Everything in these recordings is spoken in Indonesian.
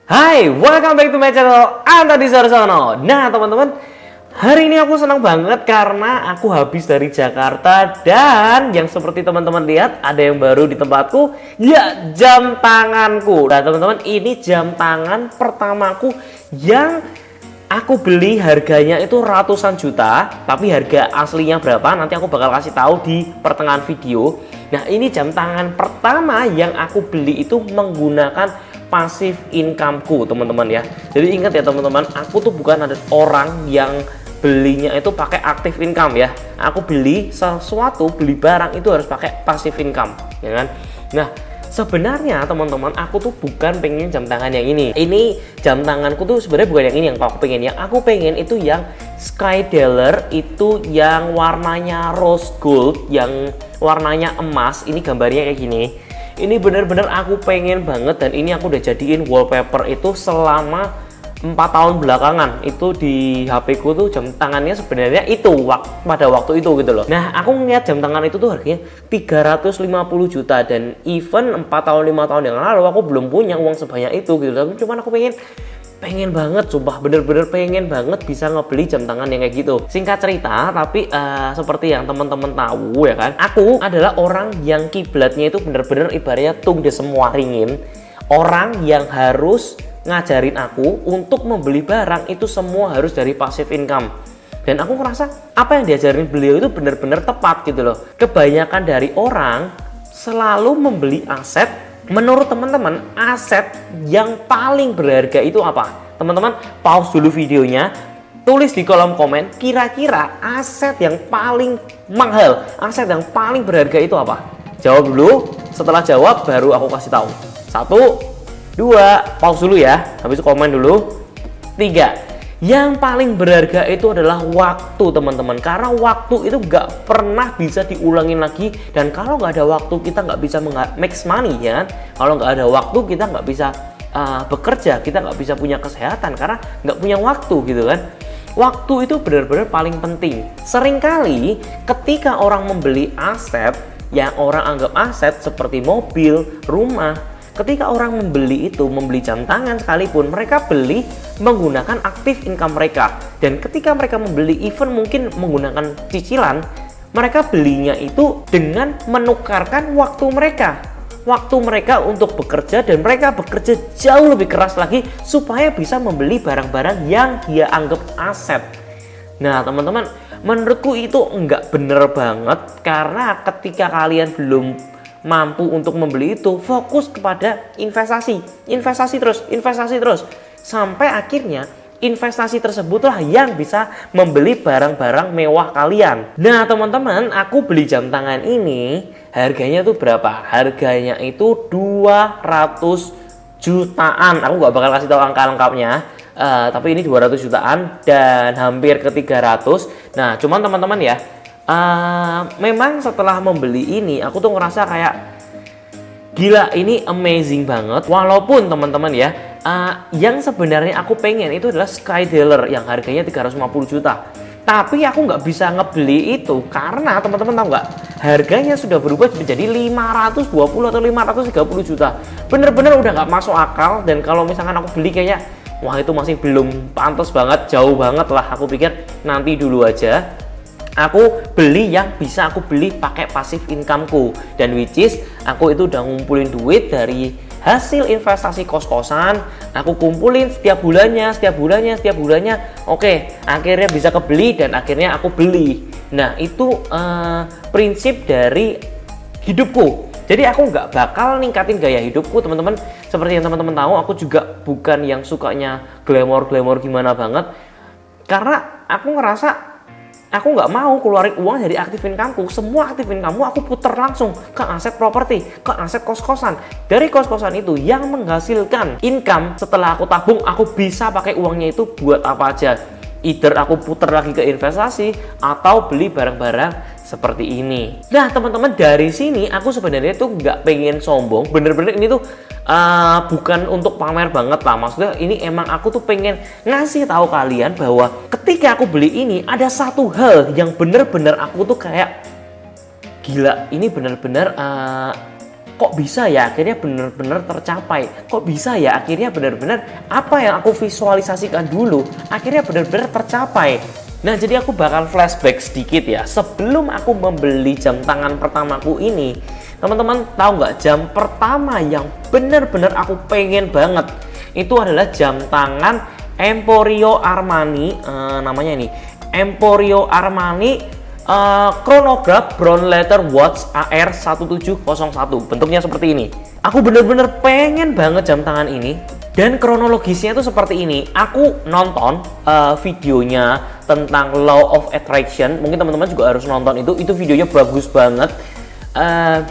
Hai, welcome back to my channel Antoni Sarsono. Nah teman-teman, hari ini aku senang banget karena aku habis dari Jakarta. Dan yang seperti teman-teman lihat, ada yang baru di tempatku. Ya, jam tanganku. Nah teman-teman, ini jam tangan pertamaku yang aku beli, harganya itu ratusan juta. Tapi harga aslinya berapa nanti aku bakal kasih tahu di pertengahan video. Nah ini jam tangan pertama yang aku beli itu menggunakan passive incomeku, teman-teman ya. Jadi ingat ya teman-teman, aku tuh bukan ada orang yang belinya itu pakai active income ya. Aku beli sesuatu, beli barang itu harus pakai passive income, ya kan? Nah, sebenarnya teman-teman, aku tuh bukan pengen jam tangan yang ini. Ini jam tanganku tuh sebenarnya bukan yang ini yang aku pengen. Yang aku pengen itu yang Skydealer, itu yang warnanya rose gold, yang warnanya emas. Ini gambarnya kayak gini. Ini bener-bener aku pengen banget, dan ini aku udah jadiin wallpaper itu selama 4 tahun belakangan. Itu di HP ku tuh jam tangannya sebenarnya itu pada waktu itu gitu loh. Nah aku ngeliat jam tangan itu tuh harganya 350 juta, dan even 4 tahun 5 tahun yang lalu aku belum punya uang sebanyak itu gitu loh. Cuman aku pengen banget, sumpah bener-bener pengen banget bisa ngebeli jam tangan yang kayak gitu. Singkat cerita, tapi seperti yang teman-teman tahu ya kan, aku adalah orang yang kiblatnya itu bener-bener ibaratnya tung de semua ringin. Orang yang harus ngajarin aku untuk membeli barang itu semua harus dari passive income. Dan aku ngerasa apa yang diajarin beliau itu bener-bener tepat gitu loh. Kebanyakan dari orang selalu membeli aset. Menurut teman-teman, aset yang paling berharga itu apa? Teman-teman pause dulu videonya, tulis di kolom komen kira-kira aset yang paling mahal, aset yang paling berharga itu apa? Jawab dulu, setelah jawab baru aku kasih tahu. 1, 2, pause dulu ya, habis itu komen dulu. 3, yang paling berharga itu adalah waktu teman-teman, karena waktu itu nggak pernah bisa diulangin lagi. Dan kalau nggak ada waktu kita nggak bisa make money ya. Kalau nggak ada waktu kita nggak bisa bekerja, kita nggak bisa punya kesehatan karena nggak punya waktu gitu kan. Waktu itu benar-benar paling penting. Seringkali ketika orang membeli aset yang orang anggap aset seperti mobil, rumah, ketika orang membeli jam tangan sekalipun, mereka beli menggunakan active income mereka. Dan ketika mereka membeli even mungkin menggunakan cicilan, mereka belinya itu dengan menukarkan waktu mereka. Waktu mereka untuk bekerja, dan mereka bekerja jauh lebih keras lagi supaya bisa membeli barang-barang yang dia anggap aset. Nah teman-teman, menurutku itu enggak bener banget, karena ketika kalian belum mampu untuk membeli itu, fokus kepada investasi terus sampai akhirnya investasi tersebutlah yang bisa membeli barang-barang mewah kalian. Nah teman-teman, aku beli jam tangan ini harganya tuh berapa? Harganya itu 200 jutaan. Aku gak bakal kasih tahu angka lengkapnya, tapi ini 200 jutaan dan hampir ke 300. Nah cuman teman-teman ya, memang setelah membeli ini aku tuh ngerasa kayak gila, ini amazing banget. Walaupun teman-teman ya, yang sebenarnya aku pengen itu adalah Skydealer yang harganya 350 juta. Tapi aku nggak bisa ngebeli itu karena teman-teman tahu nggak, harganya sudah berubah menjadi 520 atau 530 juta. Bener-bener udah nggak masuk akal. Dan kalau misalkan aku beli kayaknya, wah itu masih belum pantas banget, jauh banget lah. Aku pikir nanti dulu aja. Aku beli yang bisa aku beli pakai passive incomeku, dan which is aku itu udah ngumpulin duit dari hasil investasi kos-kosan. Aku kumpulin setiap bulannya. Oke, akhirnya bisa kebeli dan akhirnya aku beli. Nah itu prinsip dari hidupku. Jadi aku nggak bakal ningkatin gaya hidupku teman-teman. Seperti yang teman-teman tahu, aku juga bukan yang sukanya glamor gimana banget, karena aku ngerasa aku nggak mau keluarin uang dari active incomeku. Semua active incomeku aku putar langsung ke aset properti, ke aset kos-kosan. Dari kos-kosan itu yang menghasilkan income, setelah aku tabung, aku bisa pakai uangnya itu buat apa aja. Either aku putar lagi ke investasi atau beli barang-barang seperti ini. Nah teman-teman, dari sini aku sebenarnya tuh nggak pengen sombong. Bener-bener ini tuh bukan untuk pamer banget lah. Maksudnya ini emang aku tuh pengen ngasih tahu kalian bahwa ketika aku beli ini ada satu hal yang bener-bener aku tuh kayak gila, ini bener-bener kok bisa ya akhirnya bener-bener tercapai, kok bisa ya akhirnya bener-bener apa yang aku visualisasikan dulu akhirnya bener-bener tercapai. Nah, jadi aku bakal flashback sedikit ya. Sebelum aku membeli jam tangan pertamaku ini, teman-teman tahu nggak, jam pertama yang bener-bener aku pengen banget itu adalah jam tangan Emporio Armani, namanya ini Emporio Armani Chronograph Brown Leather Watch AR1701. Bentuknya seperti ini. Aku bener-bener pengen banget jam tangan ini. Dan kronologisnya itu seperti ini. Aku nonton videonya tentang Law of Attraction. Mungkin teman-teman juga harus nonton itu. Itu videonya bagus banget.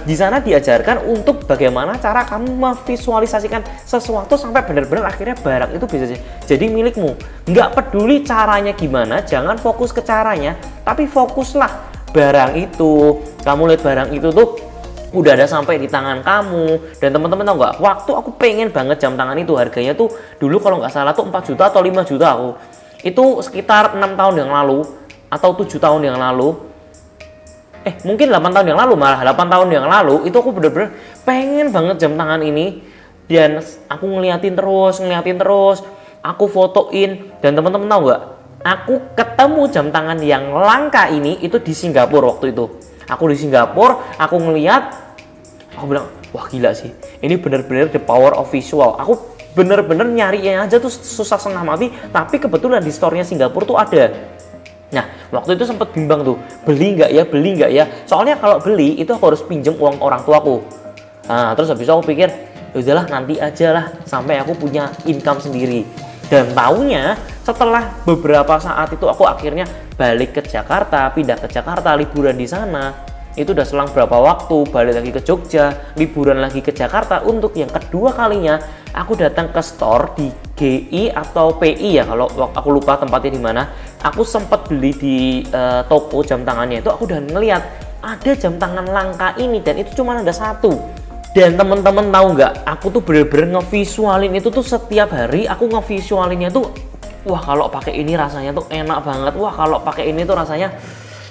Di sana diajarkan untuk bagaimana cara kamu memvisualisasikan sesuatu sampai benar-benar akhirnya barang itu bisa jadi milikmu. Nggak peduli caranya gimana, jangan fokus ke caranya, tapi fokuslah barang itu. Kamu lihat barang itu tuh udah ada sampai di tangan kamu. Dan teman-teman tahu nggak, waktu aku pengen banget jam tangan itu, harganya tuh dulu kalau nggak salah tuh 4 juta atau 5 juta aku. Itu sekitar 6 tahun yang lalu atau 7 tahun yang lalu. Mungkin 8 tahun yang lalu, malah 8 tahun yang lalu itu aku bener-bener pengen banget jam tangan ini. Dan aku ngeliatin terus, aku fotoin. Dan teman-teman tahu nggak, aku ketemu jam tangan yang langka ini itu di Singapura waktu itu. Aku di Singapura, aku ngeliat, aku bilang, wah gila sih, ini bener-bener the power of visual. Aku bener-bener nyarinya aja tuh susah setengah mati, tapi kebetulan di store-nya Singapura tuh ada. Nah, waktu itu sempat bimbang tuh, beli nggak ya? Soalnya kalau beli itu aku harus pinjem uang orang tuaku. Nah, terus habis itu aku pikir, udahlah nanti aja lah sampai aku punya income sendiri. Dan taunya setelah beberapa saat itu aku akhirnya balik ke Jakarta, pindah ke Jakarta, liburan di sana. Itu udah selang berapa waktu, balik lagi ke Jogja, liburan lagi ke Jakarta. Untuk yang kedua kalinya aku datang ke store di GI atau PI ya, kalau aku lupa tempatnya di mana. Aku sempat beli di toko jam tangannya itu, aku udah ngeliat ada jam tangan langka ini dan itu cuma ada satu. Dan temen-temen tahu nggak, aku tuh bener-bener ngevisualin itu tuh setiap hari. Aku ngevisualinnya tuh, wah kalau pakai ini rasanya tuh enak banget, wah kalau pakai ini tuh rasanya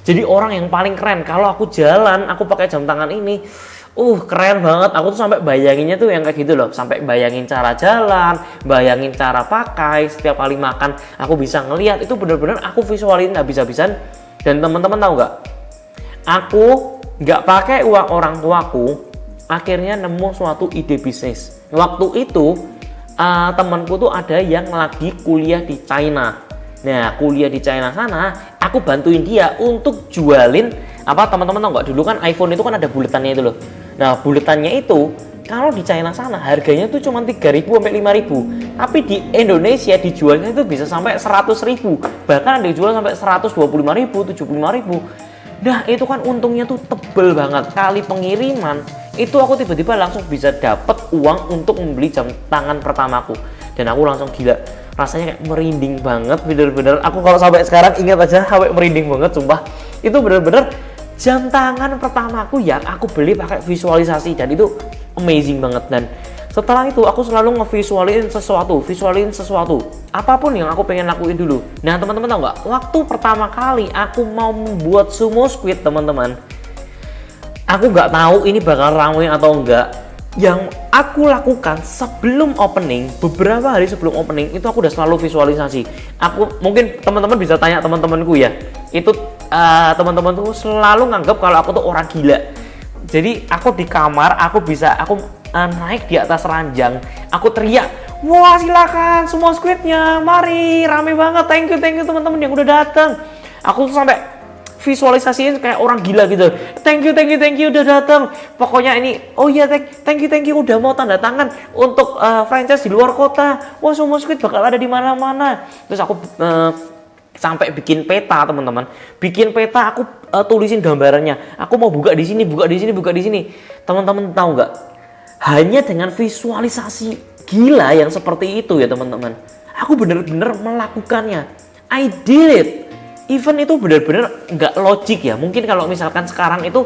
jadi orang yang paling keren. Kalau aku jalan, aku pakai jam tangan ini, keren banget. Aku tuh sampai bayanginnya tuh yang kayak gitu loh. Sampai bayangin cara jalan, bayangin cara pakai. Setiap kali makan, aku bisa ngelihat. Itu bener-bener aku visualin habis-habisan. Dan teman-teman tahu nggak? Aku nggak pakai uang orang tuaku. Akhirnya nemu suatu ide bisnis. Waktu itu, temanku tuh ada yang lagi kuliah di China. Nah, kuliah di China sana, aku bantuin dia untuk jualin teman-teman tahu nggak, dulu kan iPhone itu kan ada buletannya itu loh. Nah, buletannya itu kalau di China sana harganya tuh cuma 3.000 sampai 5.000. Tapi di Indonesia dijualnya itu bisa sampai 100.000. Bahkan ada yang jual sampai 125.000, 75.000. Nah, itu kan untungnya tuh tebel banget. Kali pengiriman, itu aku tiba-tiba langsung bisa dapet uang untuk membeli jam tangan pertamaku. Dan aku langsung gila, rasanya kayak merinding banget, bener-bener. Aku kalau sampai sekarang ingat aja, sampai merinding banget, sumpah. Itu bener-bener jam tangan pertamaku yang aku beli pakai visualisasi, dan itu amazing banget. Dan setelah itu aku selalu visualin sesuatu, apapun yang aku pengen lakuin dulu. Nah, teman-teman tahu nggak, waktu pertama kali aku mau membuat sumo squid, teman-teman, aku nggak tahu ini bakal ramai atau enggak. Yang aku lakukan sebelum opening, beberapa hari sebelum opening itu aku udah selalu visualisasi. Aku mungkin teman-teman bisa tanya teman-temanku ya, itu teman-teman tuh selalu nganggap kalau aku tuh orang gila. Jadi aku di kamar, aku naik di atas ranjang, aku teriak, wah silakan semua squidnya, mari, rame banget, thank you teman-teman yang udah datang. Aku tuh sampai visualisasiin kayak orang gila gitu. Thank you udah datang. Pokoknya ini, oh iya thank you udah mau tanda tangan untuk franchise di luar kota. Wah, semua squid bakal ada di mana-mana. Terus aku sampai bikin peta, teman-teman. Bikin peta, aku tulisin gambarannya. Aku mau buka di sini. Teman-teman tahu nggak? Hanya dengan visualisasi gila yang seperti itu ya, teman-teman. Aku bener-bener melakukannya. I did it. Even itu benar-benar nggak logik ya. Mungkin kalau misalkan sekarang itu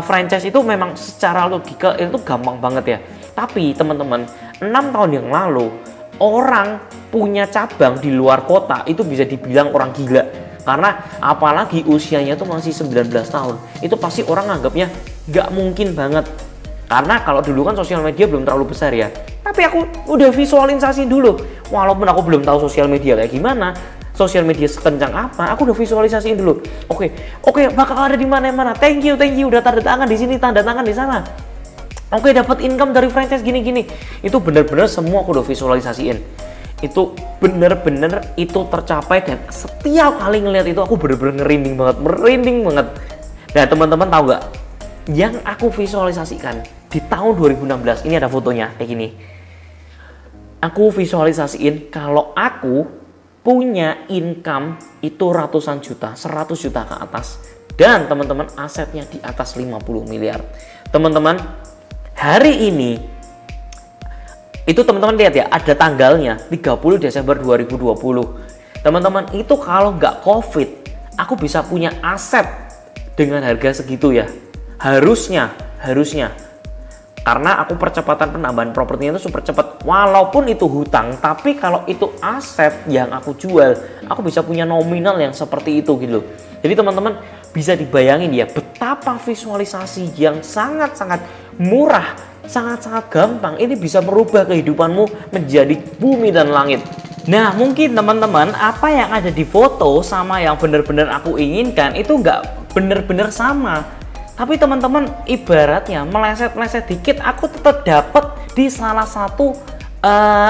franchise itu memang secara logika itu gampang banget ya. Tapi teman-teman, 6 tahun yang lalu orang punya cabang di luar kota itu bisa dibilang orang gila. Karena apalagi usianya tuh masih 19 tahun. Itu pasti orang anggapnya nggak mungkin banget. Karena kalau dulu kan sosial media belum terlalu besar ya. Tapi aku udah visualisasi dulu. Walaupun aku belum tahu sosial media kayak gimana, sosial media sekencang apa, aku udah visualisasiin dulu. Oke, bakal ada di mana-mana. Thank you, udah tanda tangan di sini, tanda tangan di sana. Oke, dapat income dari franchise gini-gini. Itu bener-bener semua aku udah visualisasiin. Itu bener-bener itu tercapai, dan setiap kali ngeliat itu aku bener-bener merinding banget. Nah, teman-teman tahu nggak? Yang aku visualisasikan di tahun 2016, ini ada fotonya kayak gini. Aku visualisasiin kalau aku punya income itu ratusan juta, 100 juta ke atas. Dan teman-teman asetnya di atas 50 miliar. Teman-teman, hari ini itu teman-teman lihat ya, ada tanggalnya 30 Desember 2020. Teman-teman, itu kalau nggak COVID, aku bisa punya aset dengan harga segitu ya. Harusnya. Karena aku percepatan penambahan propertinya itu super cepat. Walaupun itu hutang, tapi kalau itu aset yang aku jual, aku bisa punya nominal yang seperti itu gitu. Jadi teman-teman bisa dibayangin ya, betapa visualisasi yang sangat-sangat murah, sangat-sangat gampang ini bisa merubah kehidupanmu menjadi bumi dan langit. Nah, mungkin teman-teman apa yang ada di foto sama yang benar-benar aku inginkan itu nggak benar-benar sama. Tapi teman-teman, ibaratnya meleset-meleset dikit, aku tetap dapat di salah satu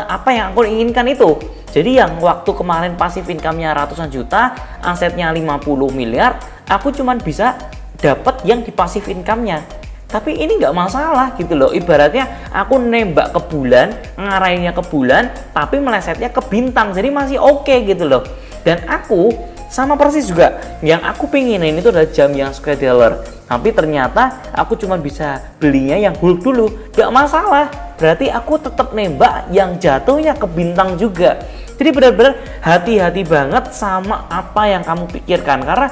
apa yang aku inginkan itu. Jadi yang waktu kemarin passive income-nya ratusan juta, asetnya 50 miliar, aku cuman bisa dapat yang di passive income-nya. Tapi ini nggak masalah gitu loh. Ibaratnya aku nembak ke bulan, ngarahinnya ke bulan, tapi melesetnya ke bintang. Jadi masih oke gitu loh. Dan aku sama persis juga, yang aku pinginin itu adalah jam yang scaduler. Tapi ternyata aku cuma bisa belinya yang Hulk dulu. Gak masalah, berarti aku tetap nembak yang jatuhnya ke bintang juga. Jadi benar-benar hati-hati banget sama apa yang kamu pikirkan. Karena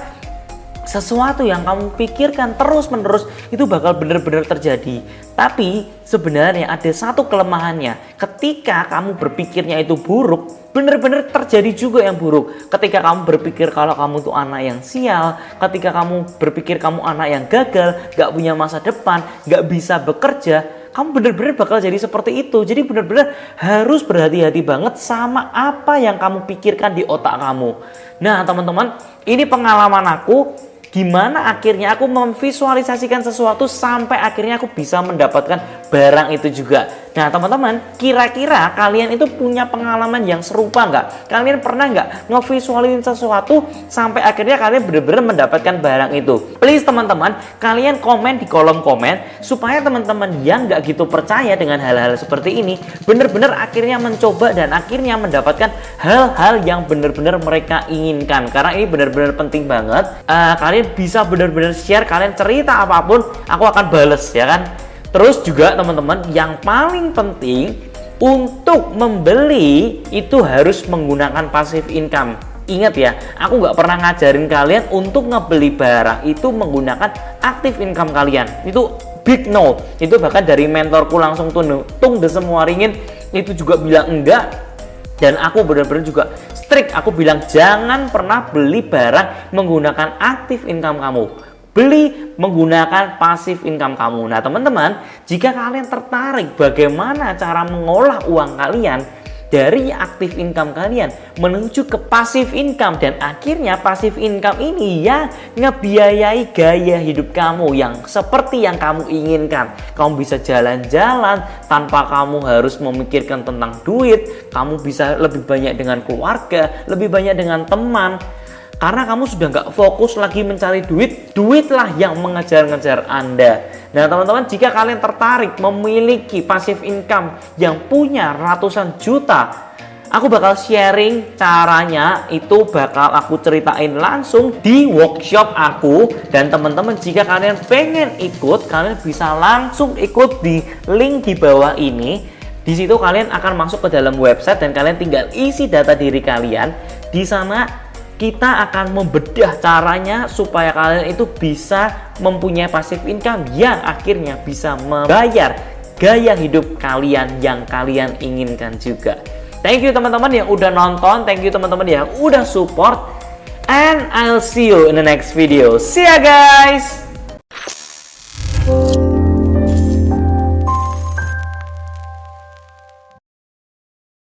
sesuatu yang kamu pikirkan terus-menerus itu bakal benar-benar terjadi. Tapi sebenarnya ada satu kelemahannya. Ketika kamu berpikirnya itu buruk, benar-benar terjadi juga yang buruk. Ketika kamu berpikir kalau kamu tuh anak yang sial, ketika kamu berpikir kamu anak yang gagal, gak punya masa depan, gak bisa bekerja, kamu benar-benar bakal jadi seperti itu. Jadi benar-benar harus berhati-hati banget sama apa yang kamu pikirkan di otak kamu. Nah teman-teman, ini pengalaman aku. Gimana akhirnya aku memvisualisasikan sesuatu sampai akhirnya aku bisa mendapatkan barang itu juga. Nah teman-teman, kira-kira kalian itu punya pengalaman yang serupa nggak? Kalian pernah nggak ngevisualisin sesuatu sampai akhirnya kalian benar-benar mendapatkan barang itu? Please teman-teman, kalian komen di kolom komen supaya teman-teman yang nggak gitu percaya dengan hal-hal seperti ini benar-benar akhirnya mencoba dan akhirnya mendapatkan hal-hal yang benar-benar mereka inginkan. Karena ini benar-benar penting banget. Kalian bisa benar-benar share, kalian cerita apapun aku akan bales ya kan. Terus juga teman-teman, yang paling penting untuk membeli itu harus menggunakan passive income. Ingat ya, aku nggak pernah ngajarin kalian untuk ngebeli barang itu menggunakan active income kalian. Itu big no. Itu bahkan dari mentorku langsung tung de semua ringin itu juga bilang enggak. Dan aku benar-benar juga strict, aku bilang jangan pernah beli barang menggunakan active income kamu. Beli menggunakan passive income kamu. Nah teman-teman, jika kalian tertarik bagaimana cara mengolah uang kalian dari active income kalian menuju ke passive income, dan akhirnya passive income ini ya ngebiayai gaya hidup kamu yang seperti yang kamu inginkan. Kamu bisa jalan-jalan tanpa kamu harus memikirkan tentang duit. Kamu bisa lebih banyak dengan keluarga, lebih banyak dengan teman. Karena kamu sudah nggak fokus lagi mencari duit, duitlah yang mengejar-ngejar Anda. Nah teman-teman, jika kalian tertarik memiliki passive income yang punya ratusan juta, aku bakal sharing caranya, itu bakal aku ceritain langsung di workshop aku. Dan teman-teman, jika kalian pengen ikut, kalian bisa langsung ikut di link di bawah ini. Di situ kalian akan masuk ke dalam website dan kalian tinggal isi data diri kalian. Di sana kita akan membedah caranya supaya kalian itu bisa mempunyai passive income yang akhirnya bisa membayar gaya hidup kalian yang kalian inginkan juga. Thank you teman-teman yang udah nonton, thank you teman-teman yang udah support, and I'll see you in the next video. See ya guys!